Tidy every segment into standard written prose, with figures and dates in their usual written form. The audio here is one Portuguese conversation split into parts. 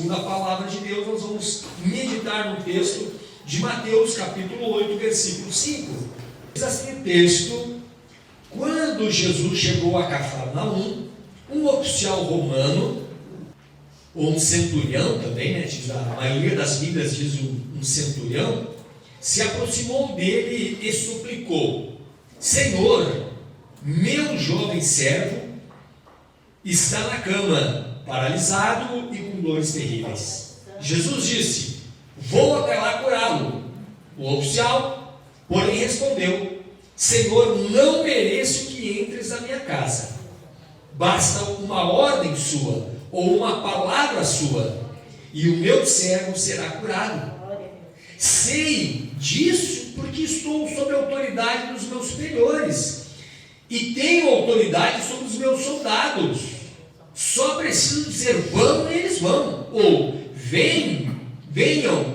segundo a palavra de Deus, nós vamos meditar no texto de Mateus, capítulo 8, versículo 5. Diz assim o texto: quando Jesus chegou a Cafarnaum, um oficial romano, ou um centurião também, né, a maioria das Bíblias diz um centurião, se aproximou dele e suplicou: Senhor, meu jovem servo está na cama, paralisado e com dores terríveis. Jesus disse: vou até lá curá-lo. O oficial, porém, respondeu: Senhor, não mereço que entres na minha casa. Basta uma ordem sua, ou uma palavra sua, e o meu servo será curado. Sei disso porque estou sob a autoridade dos meus superiores, e tenho autoridade sobre os meus soldados. Só preciso dizer vão e eles vão, ou venham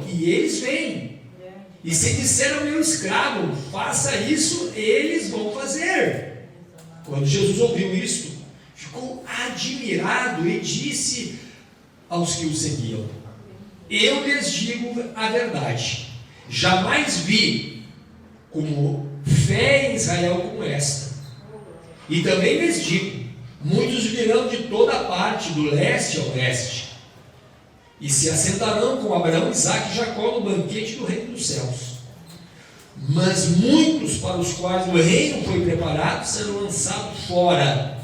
e eles vêm. E se disser ao meu escravo, faça isso, eles vão fazer. Quando Jesus ouviu isto, ficou admirado e disse aos que o seguiam: eu lhes digo a verdade, jamais vi como fé em Israel como esta. E também lhes digo: muitos virão de toda parte, do leste ao oeste, e se assentarão com Abraão, Isaque e Jacó no banquete do reino dos céus. Mas muitos para os quais o reino foi preparado serão lançados fora,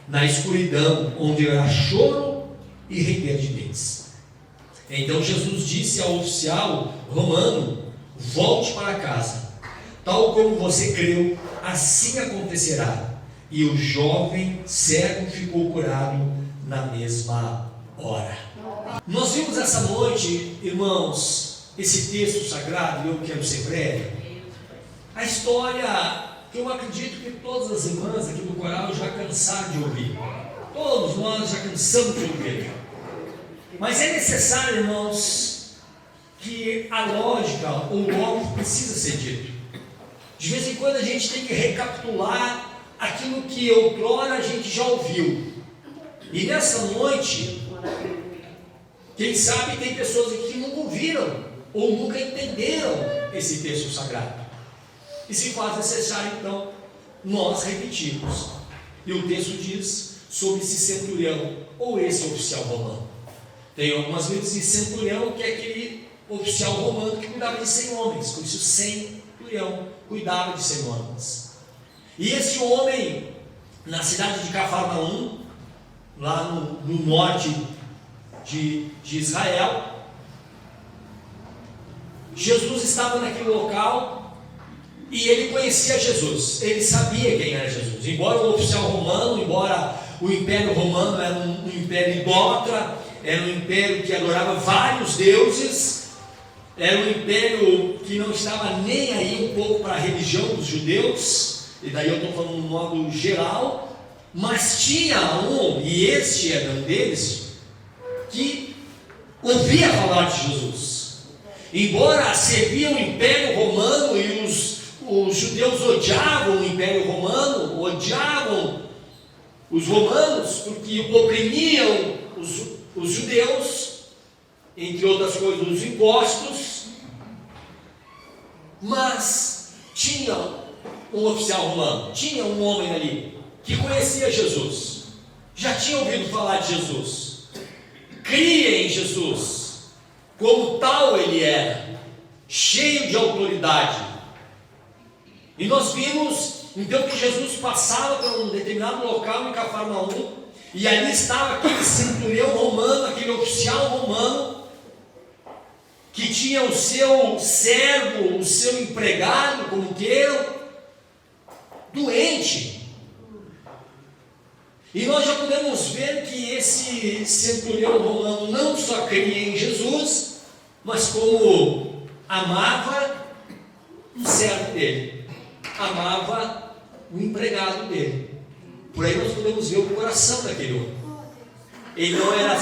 na escuridão, onde haverá choro e ranger de dentes. Então Jesus disse ao oficial romano: volte para casa, tal como você creu, assim acontecerá. E o jovem cego ficou curado na mesma hora. Nós vimos essa noite, irmãos, esse texto sagrado, eu quero ser breve, a história que eu acredito que todas as irmãs aqui do coral já cansaram de ouvir. Todos nós já cansamos de ouvir. Mas é necessário, irmãos, que a lógica ou o óbvio precisa ser dito. De vez em quando a gente tem que recapitular aquilo que outrora a gente já ouviu. E nessa noite, quem sabe tem pessoas aqui que nunca ouviram ou nunca entenderam esse texto sagrado. E se faz necessário, então, nós repetirmos. E o texto diz sobre esse centurião, ou esse oficial romano. Tem algumas vezes de centurião, que é aquele oficial romano que cuidava de 100 homens. Por isso, centurião cuidava de 100 homens. E esse homem, na cidade de Cafarnaum, lá no norte de Israel, Jesus estava naquele local e ele conhecia Jesus, ele sabia quem era Jesus. Embora o oficial romano, embora o império romano era um império idólatra, era um império que adorava vários deuses, era um império que não estava nem aí um pouco para a religião dos judeus, e daí eu estou falando no modo geral, mas tinha um, e este era um deles, que ouvia falar de Jesus. Embora servia o império romano e os judeus odiavam o império romano, odiavam os romanos, porque oprimiam os judeus, entre outras coisas, os impostos, mas tinha um oficial romano, tinha um homem ali, que conhecia Jesus, já tinha ouvido falar de Jesus, cria em Jesus, como tal ele era, cheio de autoridade. E nós vimos então que Jesus passava por um determinado local em Cafarnaum, e ali estava aquele centurião romano, aquele oficial romano, que tinha o seu servo, o seu empregado, como queiram, doente. E nós já podemos ver que esse centurião romano não só cria em Jesus, mas como amava o servo dele, amava o empregado dele. Por aí nós podemos ver o coração daquele homem. Ele não era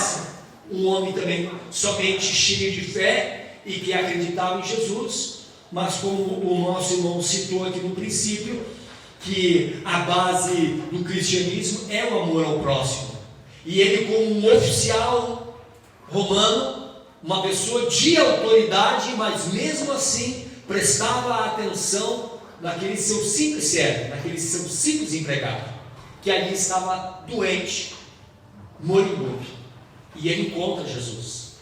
um homem também somente cheio de fé e que acreditava em Jesus, mas como o nosso irmão citou aqui no princípio, que a base do cristianismo é o amor ao próximo. E ele, como um oficial romano, uma pessoa de autoridade, mas mesmo assim prestava atenção naquele seu simples servo, naquele seu simples empregado, que ali estava doente, moribundo. E ele encontra Jesus.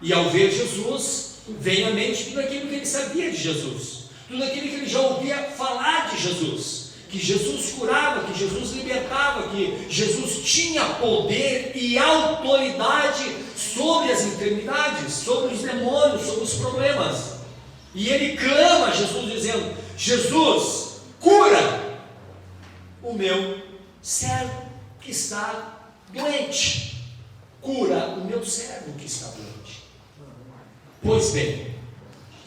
E ao ver Jesus, vem à mente tudo aquilo que ele sabia de Jesus, tudo aquilo que ele já ouvia falar de Jesus, que Jesus curava, que Jesus libertava, que Jesus tinha poder e autoridade sobre as enfermidades, sobre os demônios, sobre os problemas. E ele clama a Jesus dizendo: Jesus, cura o meu servo que está doente. Cura o meu servo que está doente. Pois bem,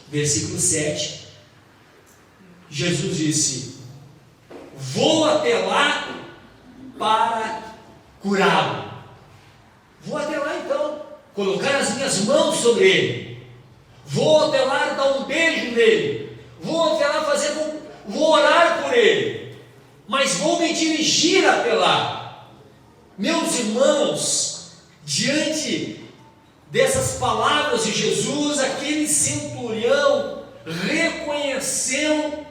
versículo 7, Jesus disse: vou até lá para curá-lo. Vou até lá então, colocar as minhas mãos sobre ele. Vou até lá dar um beijo nele. Vou até lá vou orar por ele. Mas vou me dirigir até lá. Meus irmãos, diante dessas palavras de Jesus, aquele centurião reconheceu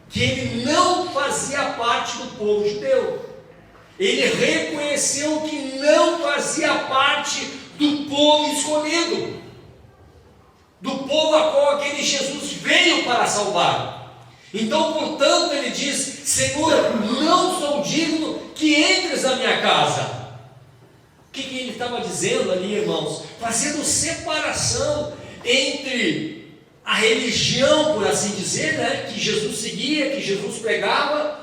que ele não fazia parte do povo judeu. Ele reconheceu que não fazia parte do povo escolhido, do povo a qual aquele Jesus veio para salvar. Então, portanto, ele diz: Senhor, não sou digno que entres na minha casa. O que ele estava dizendo ali, irmãos? Fazendo separação entre a religião, por assim dizer, né, que Jesus seguia, que Jesus pregava,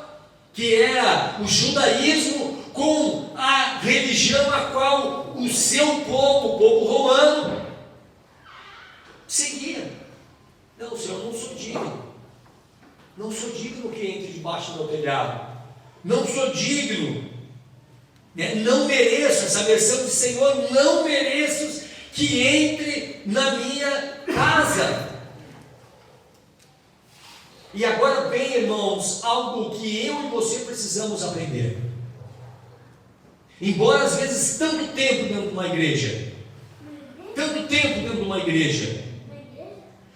que era o judaísmo, com a religião a qual o seu povo, o povo romano, seguia. Não, Senhor, não sou digno. Não sou digno que entre debaixo do meu telhado. Não sou digno. Não mereço, essa versão de Senhor, não mereço que entre na minha casa. E agora vem, irmãos, algo que eu e você precisamos aprender. Embora às vezes tanto tempo dentro de uma igreja,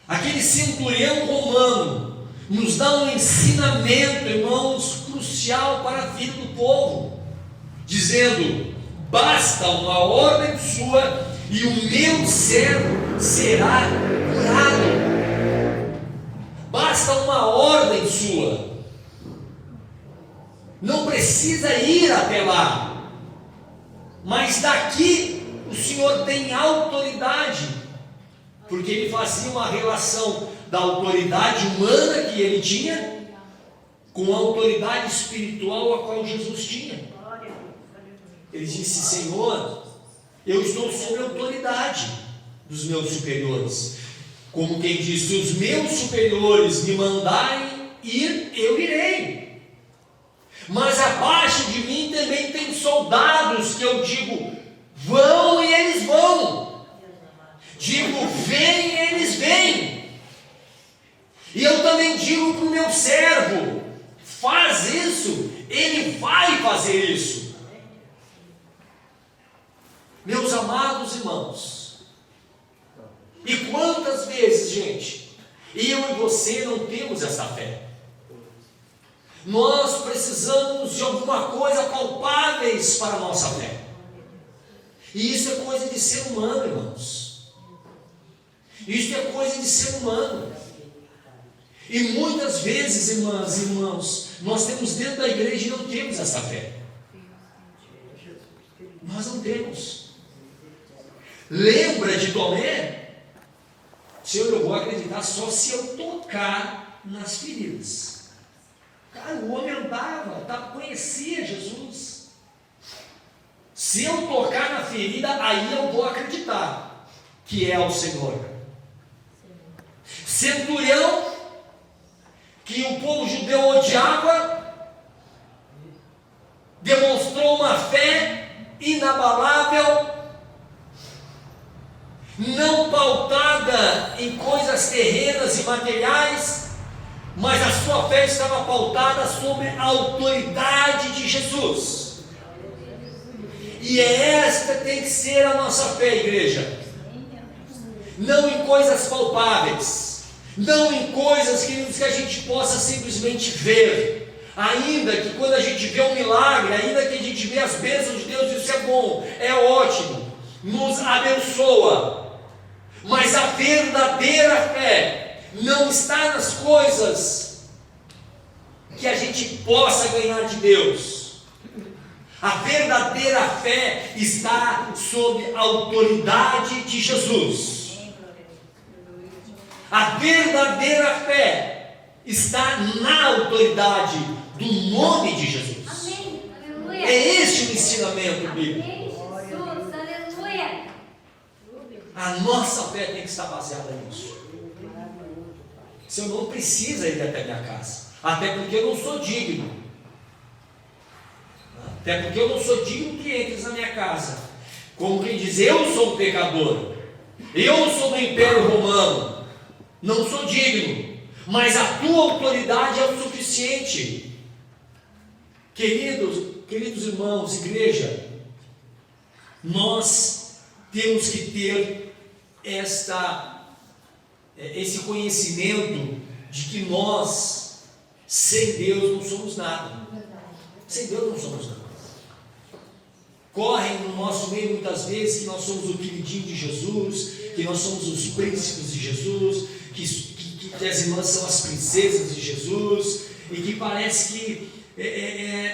aquele centurião romano nos dá um ensinamento, irmãos, crucial para a vida do povo, dizendo: basta uma ordem sua e o meu servo será curado. Basta uma ordem sua, não precisa ir até lá, mas daqui o Senhor tem autoridade, porque ele fazia uma relação da autoridade humana que ele tinha com a autoridade espiritual a qual Jesus tinha. Ele disse: Senhor, eu estou sob a autoridade dos meus superiores. Como quem diz: se os meus superiores me mandarem ir, eu irei. Mas abaixo de mim também tem soldados que eu digo: vão, e eles vão. Digo: vem, e eles vêm. E eu também digo para o meu servo: faz isso, ele vai fazer isso. Meus amados irmãos, e quantas vezes, gente, eu e você não temos essa fé? Nós precisamos de alguma coisa palpáveis para a nossa fé. E isso é coisa de ser humano, irmãos. Isso é coisa de ser humano. E muitas vezes, irmãs e irmãos, nós temos dentro da igreja e não temos essa fé. Nós não temos. Lembra de Tomé? Senhor, eu vou acreditar só se eu tocar nas feridas. Cara, o homem andava, conhecia Jesus. Se eu tocar na ferida, aí eu vou acreditar que é o Senhor. Centurião, que o povo judeu odiava, demonstrou uma fé inabalável, não pautada em coisas terrenas e materiais, mas a sua fé estava pautada sobre a autoridade de Jesus. E esta tem que ser a nossa fé, igreja. Não em coisas palpáveis, não em coisas, queridos, que a gente possa simplesmente ver. Ainda que quando a gente vê um milagre, ainda que a gente vê as bênçãos de Deus, isso é bom, é ótimo, nos abençoa. Mas a verdadeira fé não está nas coisas que a gente possa ganhar de Deus. A verdadeira fé está sob a autoridade de Jesus. A verdadeira fé está na autoridade do nome de Jesus. Amém. Aleluia. É este o ensinamento bíblico. Amém, Jesus. Aleluia. A nossa fé tem que estar baseada nisso. Se eu não preciso ir até minha casa, até porque eu não sou digno. Até porque eu não sou digno que entres na minha casa. Como quem diz, eu sou um pecador. Eu sou do Império Romano. Não sou digno. Mas a tua autoridade é o suficiente. Queridos irmãos, igreja, nós temos que ter esse conhecimento de que nós, sem Deus, não somos nada. Sem Deus não somos nada. Correm no nosso meio muitas vezes que nós somos o queridinho de Jesus, que nós somos os príncipes de Jesus, que as irmãs são as princesas de Jesus, e que parece que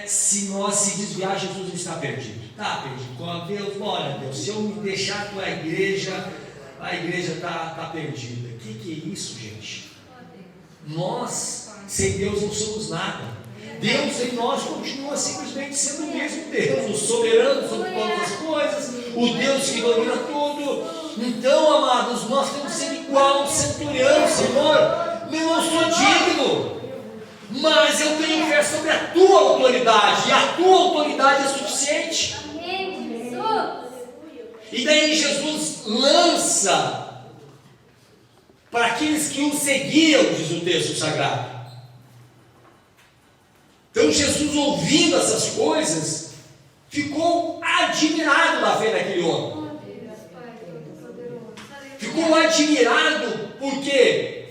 se nós se desviar, Jesus está perdido. Está perdido. Com Deus, olha Deus, se eu me deixar a tua igreja, a igreja está perdida. O que é isso, gente? Nós, sem Deus, não somos nada. Deus em nós continua simplesmente sendo o mesmo Deus, o soberano sobre todas as coisas, o Deus que domina tudo. Então, amados, nós temos que ser igual ao centurião. Senhor, eu não sou digno, mas eu tenho fé sobre a tua autoridade, e a tua autoridade é suficiente. Amém, Jesus. E daí Jesus lança para aqueles que o seguiam, diz o texto sagrado. Então Jesus, ouvindo essas coisas, ficou admirado da fé daquele homem. Ficou admirado porque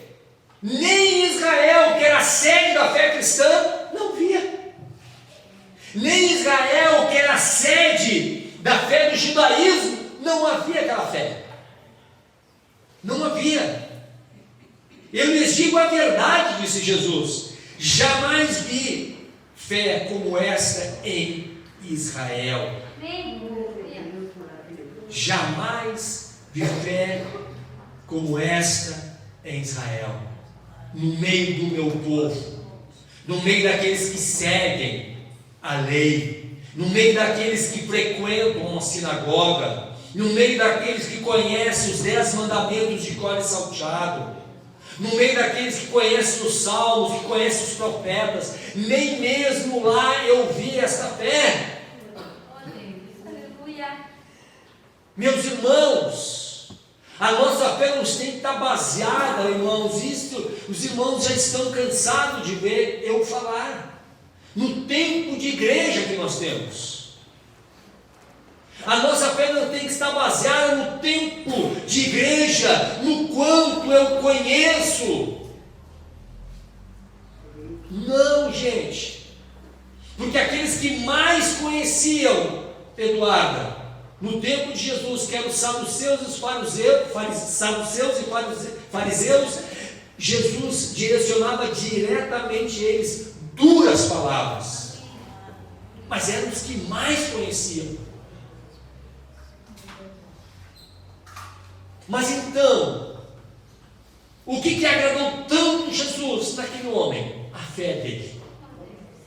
nem Israel, que era a sede da fé cristã, não via. Nem Israel, que era a sede da fé do judaísmo, não havia aquela fé. Não havia. Eu lhes digo a verdade, disse Jesus, jamais vi fé como esta em Israel. Jamais vi fé como esta em Israel. No meio do meu povo, no meio daqueles que seguem a lei, no meio daqueles que frequentam a sinagoga, no meio daqueles que conhecem os 10 mandamentos de cor e salteado, no meio daqueles que conhecem os salmos, que conhecem os profetas, nem mesmo lá eu vi esta fé. Aleluia. Meus irmãos, a nossa fé não tem que estar baseada, irmãos, os irmãos já estão cansados de ver eu falar, no tempo de igreja que nós temos. A nossa fé não tem que estar baseada no tempo de igreja, no quanto eu conheço. Não, gente. Porque aqueles que mais conheciam, Eduarda, no tempo de Jesus, que eram os saduceus e fariseus, Jesus direcionava diretamente eles duras palavras. Mas eram os que mais conheciam. Mas então, o que agradou tanto Jesus naquele homem? A fé dele.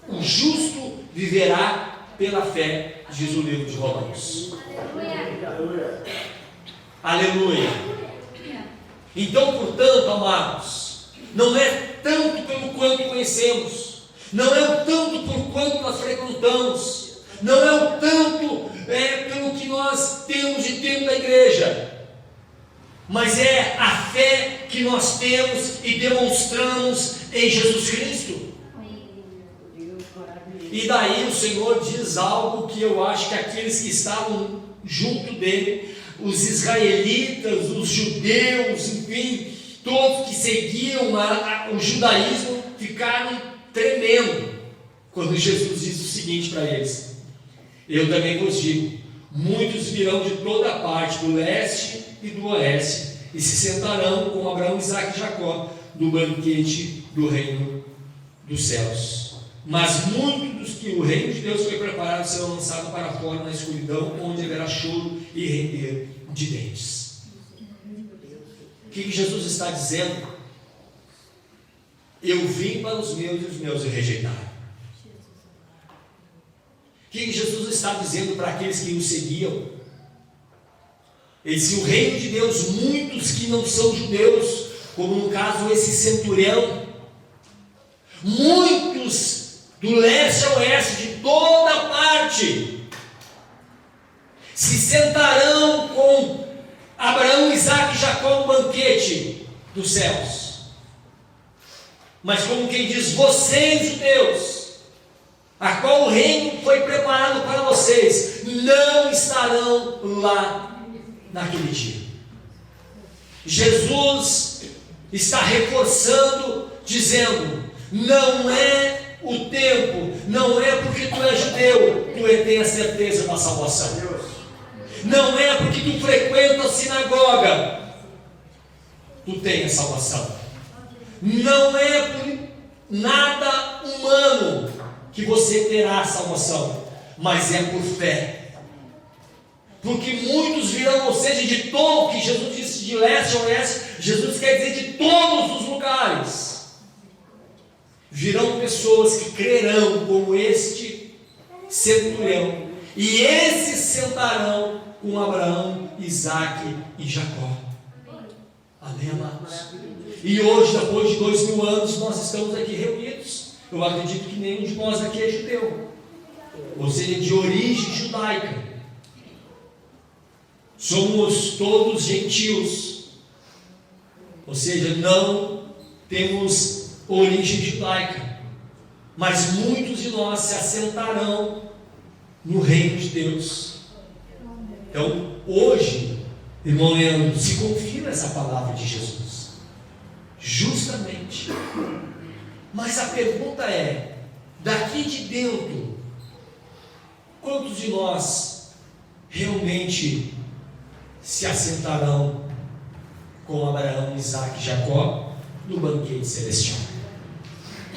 O justo viverá pela fé, diz o livro de Romanos. Aleluia. Aleluia. Então, portanto, amados, não é tanto pelo quanto conhecemos, não é o tanto por quanto nós frequentamos, não é o tanto pelo que nós temos de tempo da igreja, mas é a fé que nós temos e demonstramos em Jesus Cristo. E daí o Senhor diz algo que eu acho que aqueles que estavam junto dele, os israelitas, os judeus, enfim, todos que seguiam o judaísmo, ficaram tremendo quando Jesus disse o seguinte para eles: eu também vos digo, muitos virão de toda parte, do leste e do oeste, e se sentarão com Abraão, Isaque e Jacó no banquete do reino dos céus. Mas muitos dos que o reino de Deus foi preparado serão lançados para fora na escuridão, onde haverá choro e ranger de dentes. O que Jesus está dizendo? Eu vim para os meus e os meus me rejeitaram. O que Jesus está dizendo para aqueles que o seguiam? Ele disse: o reino de Deus, muitos que não são judeus, como no caso esse centurião, muitos do leste ao oeste, de toda parte, se sentarão com Abraão, Isaque e Jacó no banquete dos céus. Mas como quem diz: vocês, judeus, a qual o reino foi preparado para vocês, não estarão lá naquele dia. Jesus está reforçando, dizendo: não é o tempo, não é porque tu és judeu, tu tem a certeza da salvação. Não é porque tu frequenta a sinagoga, tu tem a salvação. Não é por nada humano que você terá a salvação, mas é por fé. Porque muitos virão, ou seja, de todo, que Jesus disse de leste a oeste, Jesus quer dizer de todos os lugares. Virão pessoas que crerão como este centurião, e esses sentarão com Abraão, Isaque e Jacó. Amém, amados? E hoje, depois de 2000 anos, nós estamos aqui reunidos. Eu acredito que nenhum de nós aqui é judeu, ou seja, de origem judaica. Somos todos gentios, ou seja, não temos origem judaica, mas muitos de nós se assentarão no reino de Deus. Então, hoje, irmão Leandro, se confirma essa palavra de Jesus, justamente. Mas a pergunta é: daqui de dentro, quantos de nós realmente se assentarão com Abraão, Isaque e Jacó no banquete celestial?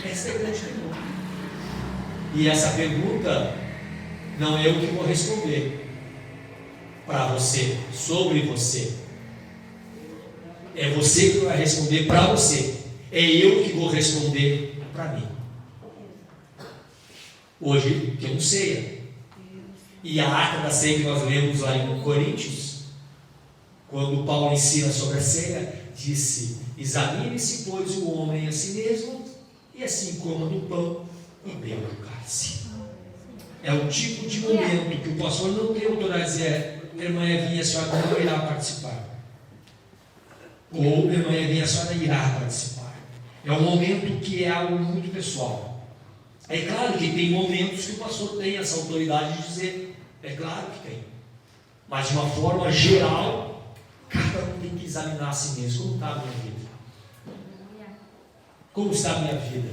Essa é a grande pergunta. E essa pergunta não é eu que vou responder para você, sobre você. É você que vai responder para você. É eu que vou responder para mim. Hoje temos ceia. E a ata da ceia que nós lemos lá em Coríntios, quando Paulo ensina sobre a ceia, disse: examine-se, pois, o homem a si mesmo, e assim coma do pão e beba do cálice. É o tipo de momento que o pastor não tem autoridade de dizer: irmã Evinha, a senhora não irá participar, ou irmã Evinha, a senhora irá participar. É um momento que é algo muito pessoal. É claro que tem momentos que o pastor tem essa autoridade de dizer, é claro que tem, mas de uma forma geral, cada um tem que examinar a si mesmo. Como está a minha vida? Como está a minha vida?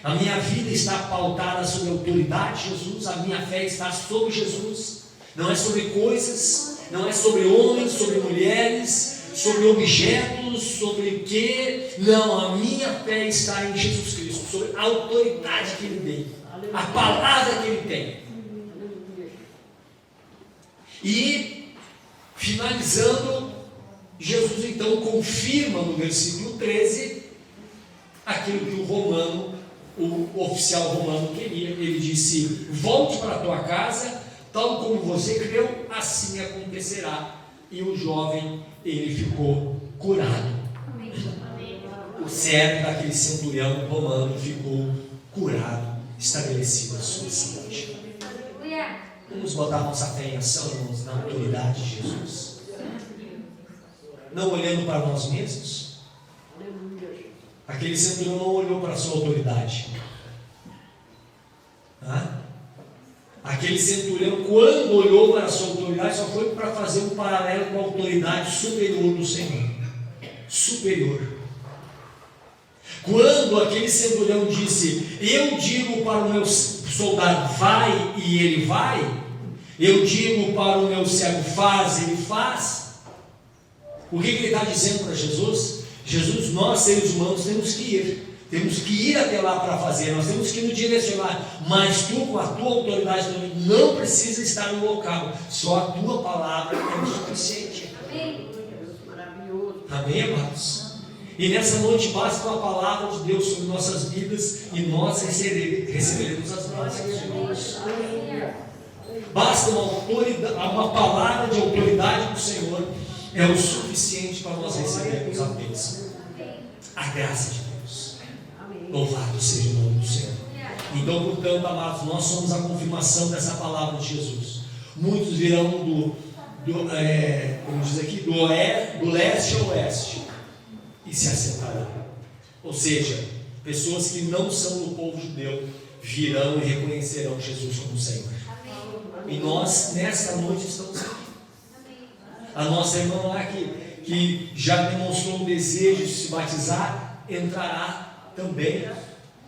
A minha vida está pautada sobre a autoridade de Jesus? A minha fé está sobre Jesus? Não é sobre coisas, não é sobre homens, sobre mulheres, sobre objetos, sobre o que? Não, a minha fé está em Jesus Cristo, sobre a autoridade que Ele tem, a palavra que Ele tem. E, finalizando, Jesus então confirma no versículo 13 aquilo que o romano, o oficial romano queria. Ele disse: volte para a tua casa, tal como você creu, assim acontecerá. E o jovem, ele ficou curado. O servo daquele centurião romano ficou curado, estabelecido a sua saúde. Vamos botar nossa fé em ação, irmãos, na autoridade de Jesus, não olhando para nós mesmos. Aquele centurião não olhou para a sua autoridade, Aquele centurião, quando olhou para a sua autoridade, só foi para fazer um paralelo com a autoridade superior do Senhor. Superior. Quando aquele centurião disse: eu digo para o meu soldado, vai, e ele vai. Eu digo para o meu cego, faz, ele faz. O que ele está dizendo para Jesus? Jesus, nós seres humanos temos que ir. Temos que ir até lá para fazer, nós temos que nos direcionar, mas tu, com a tua autoridade, não precisa estar no local, só a tua palavra é o suficiente. Amém. Amém, amados? E nessa noite basta uma palavra de Deus sobre nossas vidas e nós receberemos as bênçãos. Basta uma palavra de autoridade do Senhor, é o suficiente para nós recebermos a bênção, a graça de Deus. Louvado seja o nome do Senhor. Então, portanto, amados, nós somos a confirmação dessa palavra de Jesus. Muitos virão como diz aqui, do leste ao oeste e se assentarão. Ou seja, pessoas que não são do povo judeu virão e reconhecerão Jesus como Senhor. E nós, nesta noite, estamos aqui. A nossa irmã lá que já demonstrou um desejo de se batizar, entrará também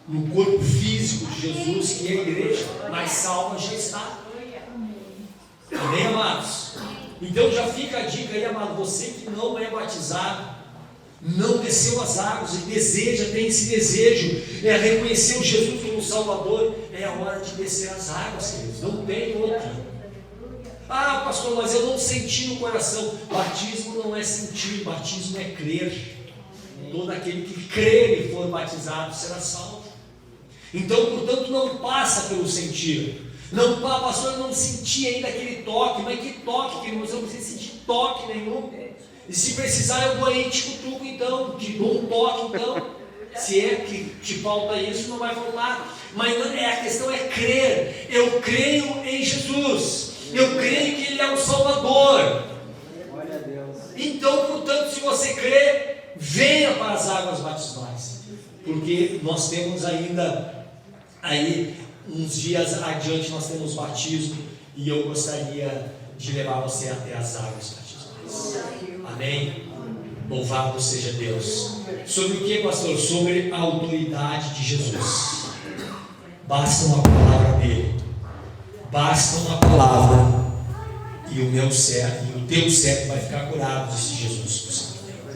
no corpo físico de Jesus, que é a igreja, mas salva já está. Amém, amados? Então já fica a dica aí, amado, você que não é batizado, não desceu as águas e deseja, tem esse desejo, reconhecer o Jesus como Salvador, é a hora de descer as águas, queridos, não tem outro. Ah, pastor, mas eu não senti no coração. Batismo não é sentir, batismo é crer. Todo aquele que crer e for batizado será salvo. Então, portanto, não passa pelo sentir. Não, pastor, eu não senti ainda aquele toque. Mas que toque, querido? Eu não preciso sentir toque nenhum. E se precisar, eu vou aí te cutuco, então, te dou um toque, então. Se é que te falta isso, não vai faltar. Mas a questão é crer. Eu creio em Jesus. Eu creio que Ele é o Salvador. Então, portanto, se você crê, venha para as águas batismais, porque nós temos ainda aí uns dias adiante, nós temos batismo, e eu gostaria de levar você até as águas batismais. Amém? Louvado seja Deus. Sobre o que, pastor? Sobre a autoridade de Jesus. Basta uma palavra dele, basta uma palavra, e o meu servo, e o teu servo vai ficar curado, disse Jesus.